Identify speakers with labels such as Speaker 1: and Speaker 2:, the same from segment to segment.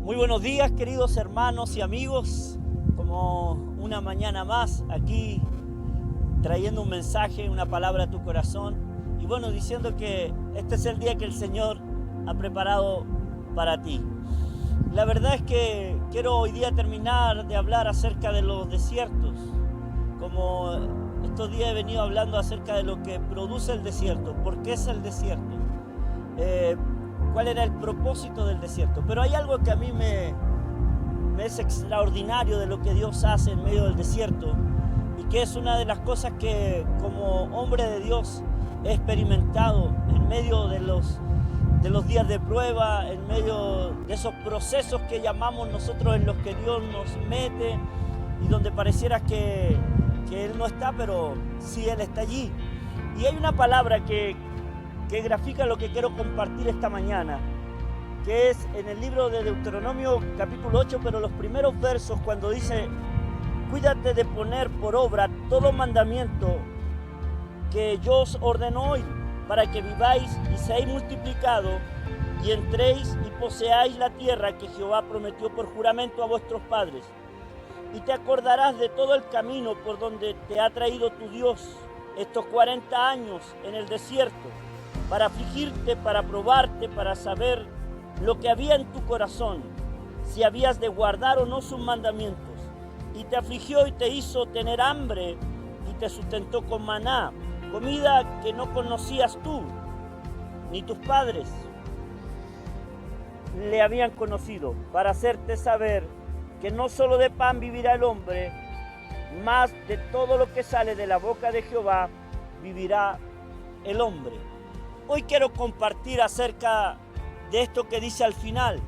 Speaker 1: Muy buenos días, queridos hermanos y amigos. Como una mañana más aquí trayendo un mensaje, una palabra a tu corazón. Y bueno, diciendo que este es el día que el Señor ha preparado para ti. La verdad es que quiero hoy día terminar de hablar acerca de los desiertos. Como estos días he venido hablando acerca de lo que produce el desierto. ¿Por qué es el desierto? ¿Cuál era el propósito del desierto? Pero hay algo que a mí me es extraordinario de lo que Dios hace en medio del desierto, y que es una de las cosas que como hombre de Dios he experimentado en medio de los días de prueba, en medio de esos procesos que llamamos nosotros, en los que Dios nos mete y donde pareciera que Él no está, pero sí Él está allí. Y hay una palabra que grafica lo que quiero compartir esta mañana, que es en el libro de Deuteronomio capítulo 8, pero los primeros versos, cuando dice: cuídate de poner por obra todo mandamiento que yo os ordeno hoy, para que viváis y seáis multiplicados y entréis y poseáis la tierra que Jehová prometió por juramento a vuestros padres. Y te acordarás de todo el camino por donde te ha traído tu Dios estos 40 años en el desierto, para afligirte, para probarte, para saber lo que había en tu corazón, si habías de guardar o no sus mandamientos. Y te afligió y te hizo tener hambre y te sustentó con maná, comida que no conocías tú, ni tus padres le habían conocido, para hacerte saber que no solo de pan vivirá el hombre, mas de todo lo que sale de la boca de Jehová vivirá el hombre. Hoy quiero compartir acerca de esto que dice al final,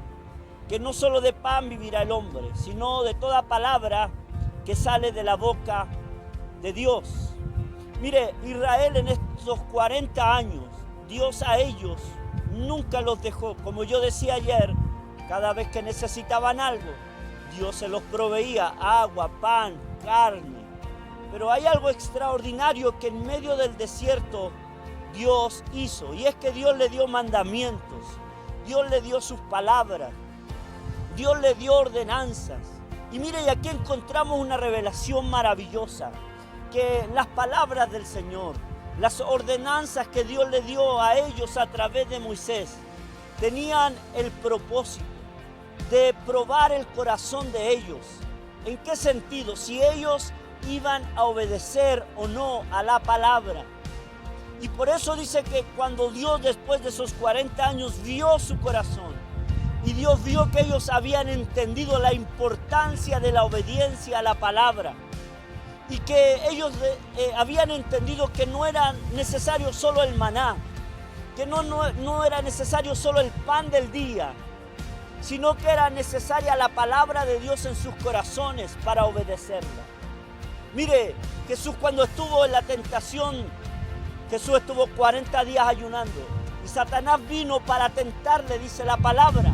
Speaker 1: que no solo de pan vivirá el hombre, sino de toda palabra que sale de la boca de Dios. Mire, Israel en estos 40 años, Dios a ellos nunca los dejó. Como yo decía ayer, cada vez que necesitaban algo, Dios se los proveía: agua, pan, carne. Pero hay algo extraordinario que en medio del desierto Dios hizo, y es que Dios le dio mandamientos, Dios le dio sus palabras, Dios le dio ordenanzas. Y mire, y aquí encontramos una revelación maravillosa, que las palabras del Señor, las ordenanzas que Dios le dio a ellos a través de Moisés, tenían el propósito de probar el corazón de ellos. ¿En qué sentido? Si ellos iban a obedecer o no a la palabra. Y por eso dice que cuando Dios, después de esos 40 años, vio su corazón, y Dios vio que ellos habían entendido la importancia de la obediencia a la palabra, y que ellos habían entendido que no era necesario solo el maná, que no era necesario solo el pan del día, sino que era necesaria la palabra de Dios en sus corazones para obedecerla. Mire, Jesús, cuando estuvo en la tentación, Jesús estuvo 40 días ayunando, y Satanás vino para tentarle, dice la palabra.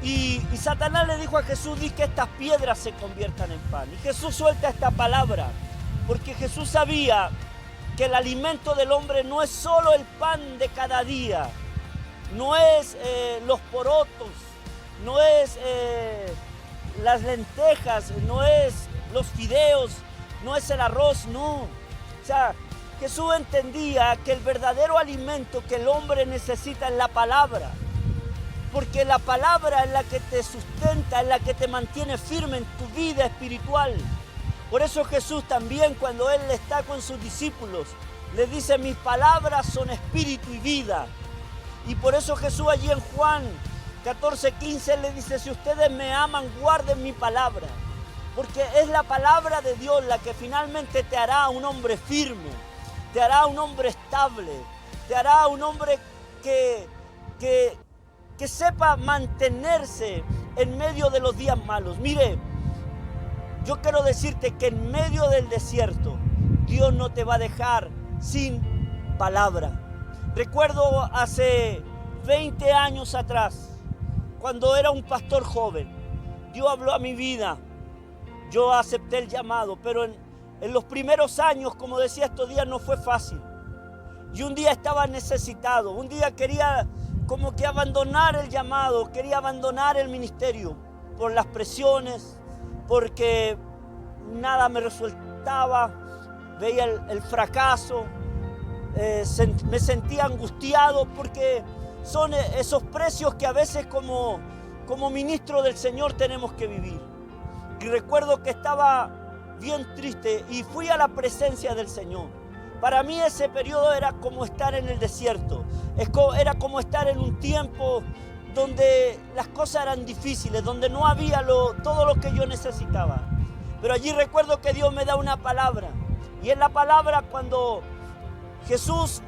Speaker 1: Y Satanás le dijo a Jesús: di que estas piedras se conviertan en pan. Y Jesús suelta esta palabra, porque Jesús sabía que el alimento del hombre no es solo el pan de cada día, no es los porotos, no es las lentejas, no es los fideos, no es el arroz, no. O sea, Jesús entendía que el verdadero alimento que el hombre necesita es la palabra, porque la palabra es la que te sustenta, es la que te mantiene firme en tu vida espiritual. Por eso Jesús también, cuando Él está con sus discípulos, les dice: mis palabras son espíritu y vida. Y por eso Jesús allí en Juan 14:15 le dice: si ustedes me aman, guarden mi palabra. Porque es la palabra de Dios la que finalmente te hará un hombre firme, te hará un hombre estable, te hará un hombre que sepa mantenerse en medio de los días malos. Mire, yo quiero decirte que en medio del desierto, Dios no te va a dejar sin palabra. Recuerdo hace 20 años atrás, cuando era un pastor joven, Dios habló a mi vida. Yo acepté el llamado, pero en los primeros años, como decía estos días, no fue fácil. Y un día estaba necesitado, un día quería como que abandonar el llamado, quería abandonar el ministerio por las presiones, porque nada me resultaba, veía el fracaso, me sentía angustiado porque son esos precios que a veces como ministro del Señor tenemos que vivir. Y recuerdo que estaba bien triste y fui a la presencia del Señor. Para mí ese periodo era como estar en el desierto, era como estar en un tiempo donde las cosas eran difíciles, donde no había todo lo que yo necesitaba. Pero allí recuerdo que Dios me da una palabra, y en la palabra cuando Jesús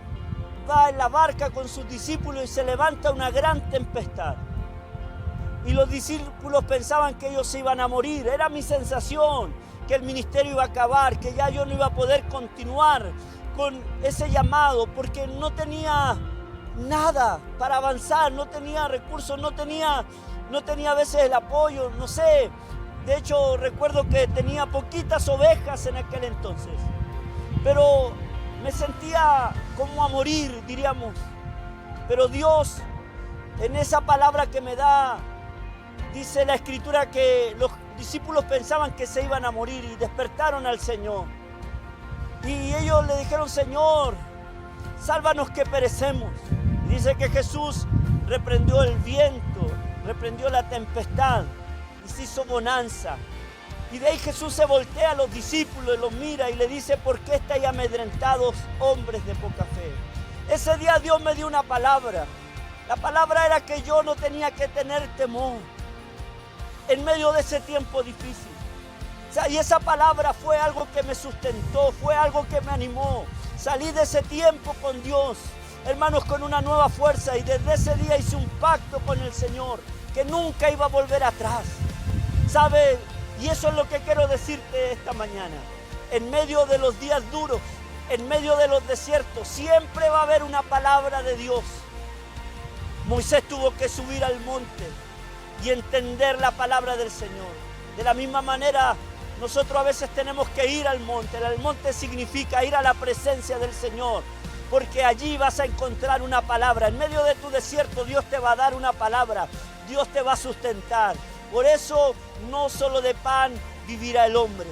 Speaker 1: va en la barca con sus discípulos y se levanta una gran tempestad. Y los discípulos pensaban que ellos se iban a morir. Era mi sensación que el ministerio iba a acabar, que ya yo no iba a poder continuar con ese llamado, porque no tenía nada para avanzar, no tenía recursos, no tenía a veces el apoyo, no sé. De hecho, recuerdo que tenía poquitas ovejas en aquel entonces. Pero me sentía como a morir, diríamos. Pero Dios, en esa palabra que me da, dice la Escritura que los discípulos pensaban que se iban a morir y despertaron al Señor. Y ellos le dijeron: Señor, sálvanos que perecemos. Y dice que Jesús reprendió el viento, reprendió la tempestad y se hizo bonanza. Y de ahí Jesús se voltea a los discípulos y los mira y le dice: ¿por qué estáis amedrentados, hombres de poca fe? Ese día Dios me dio una palabra. La palabra era que yo no tenía que tener temor en medio de ese tiempo difícil. Y esa palabra fue algo que me sustentó, fue algo que me animó. Salí de ese tiempo con Dios, hermanos, con una nueva fuerza, y desde ese día hice un pacto con el Señor que nunca iba a volver atrás. ¿Sabe? Y eso es lo que quiero decirte esta mañana. En medio de los días duros, en medio de los desiertos, siempre va a haber una palabra de Dios. Moisés tuvo que subir al monte y entender la palabra del Señor. De la misma manera, nosotros a veces tenemos que ir al monte. El monte significa ir a la presencia del Señor, porque allí vas a encontrar una palabra. En medio de tu desierto, Dios te va a dar una palabra. Dios te va a sustentar. Por eso, no solo de pan vivirá el hombre,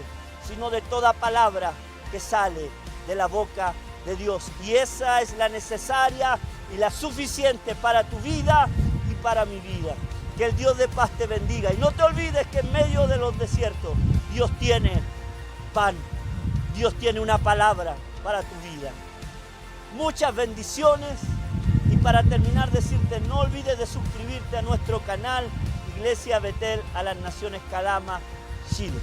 Speaker 1: sino de toda palabra que sale de la boca de Dios. Y esa es la necesaria y la suficiente para tu vida y para mi vida. Que el Dios de paz te bendiga. Y no te olvides que en medio de los desiertos, Dios tiene pan. Dios tiene una palabra para tu vida. Muchas bendiciones. Y para terminar, decirte, no olvides de suscribirte a nuestro canal Iglesia Betel a las Naciones Calama, Chile.